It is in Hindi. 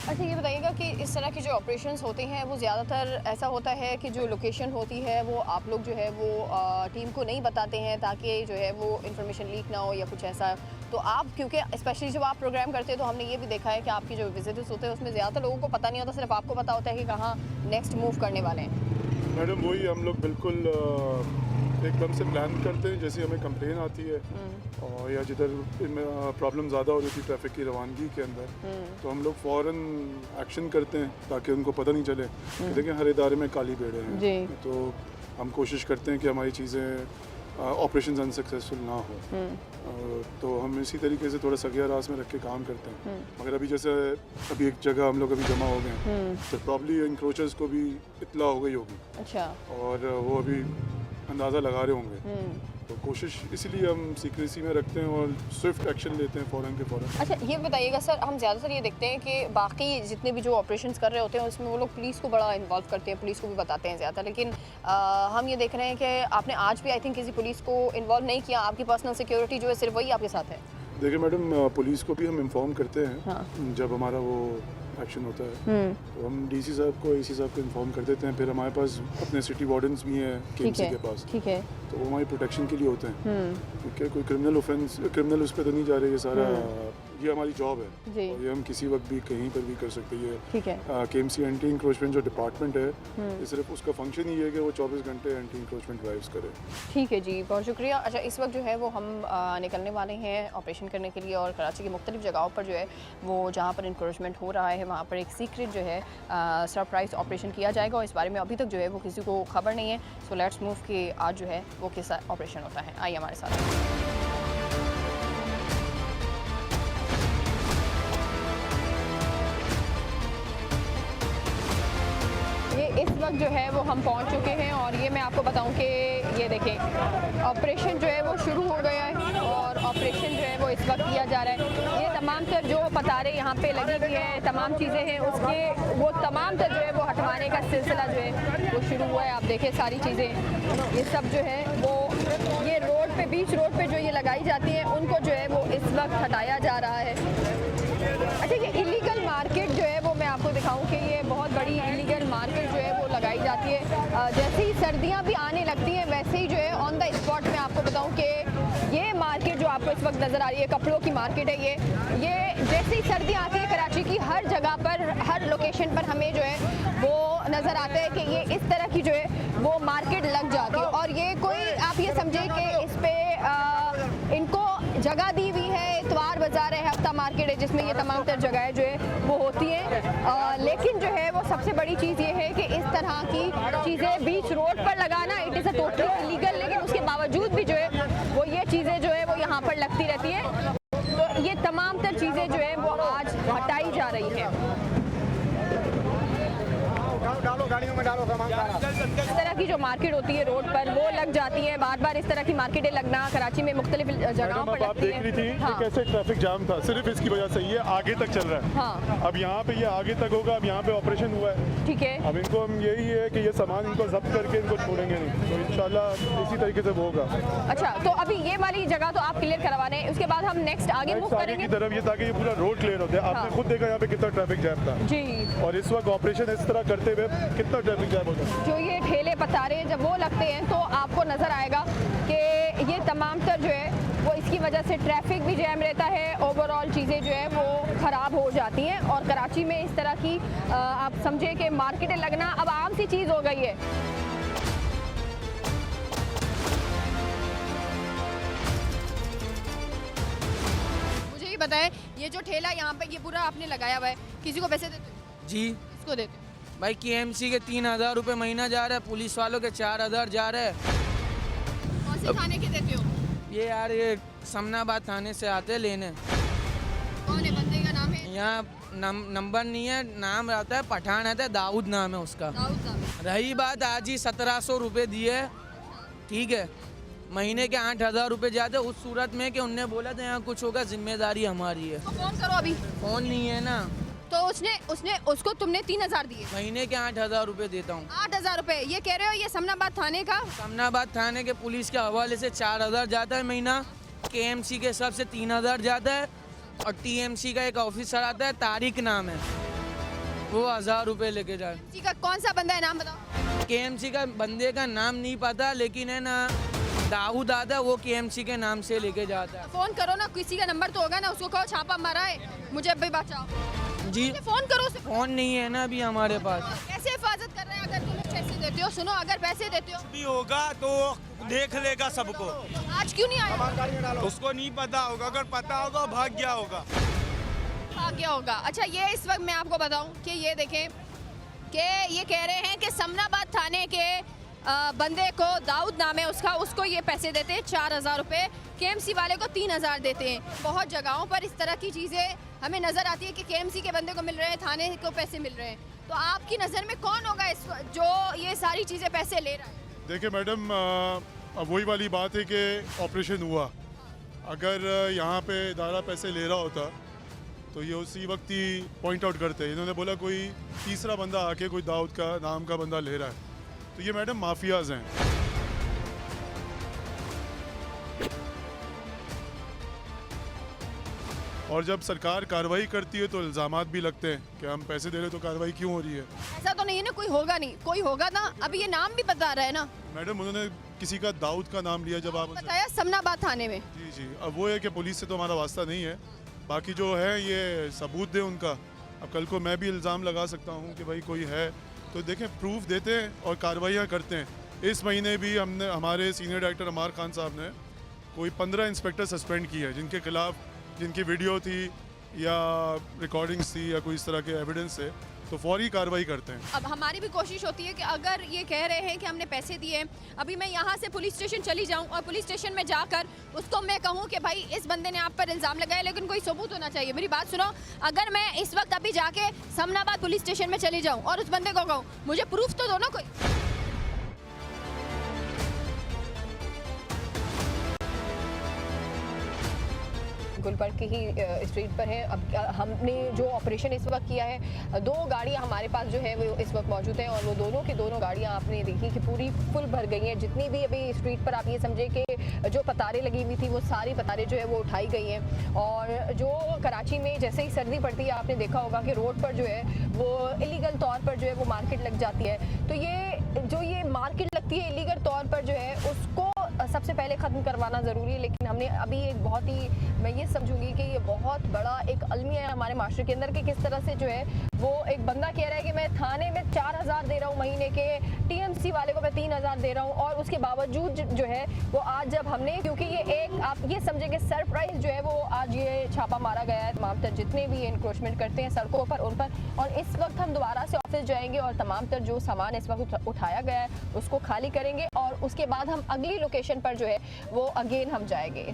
अच्छा, ये बताइएगा कि इस तरह की जो ऑपरेशंस होते हैं वो ज़्यादातर ऐसा होता है कि जो लोकेशन होती है वो आप लोग जो है वो टीम को नहीं बताते हैं ताकि जो है वो इन्फॉर्मेशन लीक ना हो या कुछ ऐसा। तो आप क्योंकि स्पेशली जब आप प्रोग्राम करते हैं तो हमने ये भी देखा है कि आपके जो विजिटर्स होते हैं उसमें ज़्यादातर लोगों को पता नहीं होता, सिर्फ आपको पता होता है कि कहाँ नेक्स्ट मूव करने वाले हैं। मैडम वही हम लोग बिल्कुल एकदम से प्लान करते हैं, जैसे हमें कंप्लेन आती है और या जिधर प्रॉब्लम ज़्यादा हो रही थी ट्रैफिक की रवानगी के अंदर, तो हम लोग फ़ौरन एक्शन करते हैं ताकि उनको पता नहीं चले कि देखिए हर इदारे में काली बेड़े हैं। तो हम कोशिश करते हैं कि हमारी चीज़ें ऑपरेशन अनसक्सेसफुल ना हो। तो हम इसी तरीके से थोड़ा सगिया रास में रख के काम करते हैं। मगर अभी जैसे अभी एक जगह हम लोग अभी जमा हो गए हैं तो प्रॉब्ली इंक्रोचर्स को भी इत्तला हो गई होगी। अच्छा। और वो अभी अंदाज़ा लगा रहे होंगे। तो कोशिश इसलिए हम सीक्रेसी में रखते हैं और स्विफ्ट एक्शन लेते हैं फ़ौरन के फ़ौरन। अच्छा, ये बताइएगा सर, हम ज़्यादातर ये देखते हैं कि बाकी जितने भी जो ऑपरेशंस कर रहे होते हैं उसमें वो लोग पुलिस को बड़ा इन्वॉल्व करते हैं, पुलिस को भी बताते हैं ज़्यादा, लेकिन हम ये देख रहे हैं कि आपने आज भी आई थिंक किसी पुलिस को इन्वॉल्व नहीं किया। आपकी पर्सनल सिक्योरिटी जो है सिर्फ वही आपके साथ है। देखिए मैडम, पुलिस को भी हम इन्फॉर्म करते हैं। हाँ। जब हमारा वो एक्शन होता है तो हम डीसी साहब को, एसी साहब को इन्फॉर्म कर देते हैं। फिर हमारे पास अपने सिटी वार्डन्स भी हैं केएमसी के पास, ठीक है। तो वो हमारी प्रोटेक्शन के लिए होते हैं। क्योंकि कोई क्रिमिनल उस पर तो नहीं जा रही है सारा। ये हमारी जॉब है जी। और ये हम किसी वक्त भी कहीं पर भी कर सकते हैं। ठीक है। केएमसी एंटी इंक्रोचमेंट जो डिपार्टमेंट है, ये सिर्फ उसका फंक्शन ही है कि वो 24 घंटे एंटी इंक्रोचमेंट ड्राइव्स करे। ठीक है जी, बहुत शुक्रिया। अच्छा, इस वक्त जो है वो हम निकलने वाले हैं ऑपरेशन करने के लिए और कराची की मुख्तलिफ जगहों पर जो है वो जहाँ पर इंक्रोचमेंट हो रहा है वहाँ पर एक सीक्रेट जो है सरप्राइज ऑपरेशन किया जाएगा और इस बारे में अभी तक जो है वो किसी को खबर नहीं है। सो लेट्स मूव कि आज जो है वो किस ऑपरेशन होता है। आइए हमारे साथ। इस वक्त जो है वो हम पहुंच चुके हैं और ये मैं आपको बताऊं कि ये देखें ऑपरेशन जो है वो शुरू हो गया है और ऑपरेशन जो है वो इस वक्त किया जा रहा है। ये तमाम तर जो पतारे यहाँ पे लगी हुई हैं, तमाम चीज़ें हैं, उसके वो तमाम तर जो है वो हटवाने का सिलसिला जो है वो शुरू हुआ है। आप देखें सारी चीज़ें, ये सब जो है वो ये रोड पे, बीच रोड पे जो ये लगाई जाती हैं उनको जो है वो इस वक्त हटाया जा रहा है। अच्छा, ये इलीगल मार्केट जो है वो मैं आपको दिखाऊं कि ये बहुत बड़ी इलीगल मार्केट जो है वो लगाई जाती है। जैसे ही सर्दियां भी आने लगती हैं वैसे ही जो है ऑन द स्पॉट मैं आपको बताऊं कि ये मार्केट जो आपको इस वक्त नज़र आ रही है, कपड़ों की मार्केट है ये जैसे ही सर्दियां आती है कराची की हर जगह पर, हर लोकेशन पर हमें जो है वो नज़र आता है कि ये इस तरह की जो है वो मार्केट लग जाती है। और ये कोई आप ये समझे कि इस पर इनको जगह दी हुई है, इतवार बाज़ार है, हफ्ता मार्केट है जिसमें ये तमाम तर जगहें जो है वो होती हैं। लेकिन जो है वो सबसे बड़ी चीज़ ये है कि इस तरह की चीज़ें बीच रोड पर लगाना it is a totally illegal, लेकिन उसके बावजूद भी जो है वो ये चीज़ें जो है वो यहाँ पर लगती रहती हैं। तो ये तमाम तर चीज़ें जो है वो आज हटाई जा रही हैं। डालो गाड़ियों में डालो सामान सारा। इस तरह की जो मार्केट होती है रोड पर वो लग जाती है, बार बार इस तरह की मार्केटें लगना कराची में मुख्तलिफ जगहों पर आप देख रही थी कि कैसे ट्रैफिक जाम था, सिर्फ इसकी वजह से ये आगे तक चल रहा है। हाँ। अब यहाँ पे ये आगे तक होगा। अब यहाँ पे ऑपरेशन हुआ है, ठीक है। अब इनको हम यही है कि ये सामान इनको जब्त करके इनको छोड़ेंगे नहीं, तो इंशाल्लाह इसी तरीके से वो होगा। अच्छा, तो अभी ये वाली जगह तो आप क्लियर करवा रहे हैं, उसके बाद हम नेक्स्ट आगे मूव आगे करेंगे की तरफ ये ताकि ये पूरा रोड क्लियर होता है। आपने खुद देखा यहाँ पे कितना ट्रैफिक जैम था जी। और इस वक्त ऑपरेशन इस तरह करते हुए कितना ट्रैफिक जैम होता है। जो ये ठेले पतारे जब वो लगते हैं तो आपको नज़र आएगा कि ये तमाम तर जो है वो इसकी वजह से ट्रैफिक भी जैम रहता है, ओवरऑल चीज़ें जो है वो ख़राब हो जाती हैं। और कराची में इस तरह की आप समझे कि मार्केटें लगना अब आम सी चीज़ हो गई है। मुझे ये बताएं, ये जो ठेला यहाँ पे ये पूरा आपने लगाया हुआ है, किसी को पैसे देते हो? जी किसको देते हो? भाई केएमसी के 3,000 रुपये महीना जा रहा है, पुलिस वालों के 4,000 जा रहे हैं। कौन से थाने के देते हो? ये यार ये समनाबाद थाने से आते हैं लेने। कौन है बंदे का नाम है? यहाँ नंबर नहीं है, नाम रहता है पठान रहता है, दाऊद नाम है उसका। दाऊद साहब है। रही बात आज ही 1700 रुपये दिए, ठीक है, महीने के 8,000 रुपये जाते उस सूरत में कि उनने बोला था यहाँ कुछ होगा जिम्मेदारी हमारी है। तो फोन करो अभी। फोन नहीं है ना, तो उसने उसको तुमने 3,000 दिए? महीने के 8,000 रुपये देता हूँ। 8,000 रुपए ये कह रहे हो? ये समनाबाद थाने का? समनाबाद थाने के पुलिस के हवाले से 4,000 जाता है महीना, केएमसी के हिसाब से 3,000 जाता है और टीएमसी का एक ऑफिसर आता है, तारिक नाम है, वो 1000 रुपये लेके जाए। किसी का कौन सा बंदा है, नाम बताओ। KMC का बंदे का नाम नहीं पता, लेकिन है ना दाऊद आता, वो KMC के नाम से लेके जाता है। फोन करो ना, किसी का नंबर तो होगा ना, उसको कहो छापा मारा है, मुझे अभी बचाओ। जी फोन करो उसे। फोन नहीं है ना अभी हमारे पास। कैसे हिफाजत कर रहे हैं? अगर तुम पैसे देते हो, सुनो, अगर पैसे देते हो भी होगा तो देख लेगा सबको। आज क्यों नहीं आया? गाड़ी में डालो। उसको नहीं पता होगा, अगर पता होगा भाग गया होगा। आ गया होगा। अच्छा, ये इस वक्त मैं आपको बताऊं कि ये देखें कि ये कह रहे हैं कि समनाबाद थाने के बंदे को, दाऊद नाम है उसका, उसको ये पैसे देते हैं 4000 रुपये, KMC वाले को 3000 देते हैं। बहुत जगहों पर इस तरह की चीज़ें हमें नज़र आती है कि KMC के बंदे को मिल रहे हैं, थाने को पैसे मिल रहे हैं। तो आपकी नज़र में कौन होगा इस जो ये सारी चीज़ें पैसे ले रहा है? देखिए मैडम, अब वही वाली बात है कि ऑपरेशन हुआ, अगर यहाँ पे इदारा पैसे ले रहा होता तो ये उसी वक्त ही पॉइंट आउट करते। इन्होंने बोला कोई तीसरा बंदा आके कोई दाऊद का नाम का बंदा ले रहा है, तो ये मैडम माफियाज हैं। और जब सरकार कार्रवाई करती है तो इल्ज़ामात भी लगते हैं कि हम पैसे दे रहे तो कार्रवाई क्यों हो रही है। ऐसा तो नहीं है ना, कोई होगा नहीं, कोई होगा ना। अभी ये नाम भी बता रहा है ना, मैडम उन्होंने किसी का दाऊद का नाम लिया जब आप बताया समनाबाद थाने में। जी जी, अब वो है कि पुलिस से तो हमारा वास्ता नहीं है, बाकी जो है ये सबूत दे उनका। अब कल को मैं भी इल्ज़ाम लगा सकता हूँ कि भाई कोई है, तो देखें प्रूफ देते हैं और कार्रवाइयाँ करते हैं। इस महीने भी हमने, हमारे सीनियर डायरेक्टर अमार खान साहब ने कोई 15 इंस्पेक्टर सस्पेंड किए हैं जिनके खिलाफ, जिनकी वीडियो थी या रिकॉर्डिंग्स थी या कोई इस तरह के एविडेंस है, तो फौरी कार्रवाई करते हैं। अब हमारी भी कोशिश होती है कि अगर ये कह रहे हैं कि हमने पैसे दिए, अभी मैं यहाँ से पुलिस स्टेशन चली जाऊँ और पुलिस स्टेशन में जाकर उसको मैं कहूँ कि भाई इस बंदे ने आप पर इल्ज़ाम लगाया, लेकिन कोई सबूत होना चाहिए। मेरी बात सुनो, अगर मैं इस वक्त अभी जाके समनाबाद पुलिस स्टेशन में चली जाऊँ और उस बंदे को कहूँ मुझे प्रूफ तो दो ना कोई। गुलबर्ग की ही स्ट्रीट पर है। अब हमने जो ऑपरेशन इस वक्त किया है, 2 गाड़ियां हमारे पास जो है वो इस वक्त मौजूद हैं और वो दोनों की दोनों गाड़ियां आपने देखी कि पूरी फुल भर गई हैं। जितनी भी अभी स्ट्रीट पर आप ये समझे कि जो पतारें लगी हुई थी वो सारी पतारें जो है वो उठाई गई हैं। और जो कराची में जैसे ही सर्दी पड़ती है, आपने देखा होगा कि रोड पर जो है वो इलीगल तौर पर जो है वो मार्केट लग जाती है। तो ये मार्केट लगती है इलीगल तौर पर जो है, उसको सबसे पहले ख़त्म करवाना ज़रूरी है। लेकिन हमने अभी एक बहुत ही, मैं ये समझूंगी कि ये बहुत बड़ा एक अलमिया है हमारे माशरे के अंदर कि किस तरह से जो है वो एक बंदा कह रहा है कि मैं थाने में 4000 दे रहा हूँ महीने के, TMC वाले को मैं 3000 दे रहा हूँ, और उसके बावजूद जो है वो आज जब हमने, क्योंकि ये एक आप ये समझेंगे सरप्राइज जो है वो आज ये छापा मारा गया है तमाम तर जितने भी इंक्रोचमेंट करते हैं सड़कों पर उन पर। और इस वक्त हम दोबारा से ऑफिस जाएंगे और तमाम तर जो सामान इस वक्त उठाया गया है उसको खाली करेंगे और उसके बाद हम अगली लोकेशन पर जो है वो अगेन हम जाएंगे।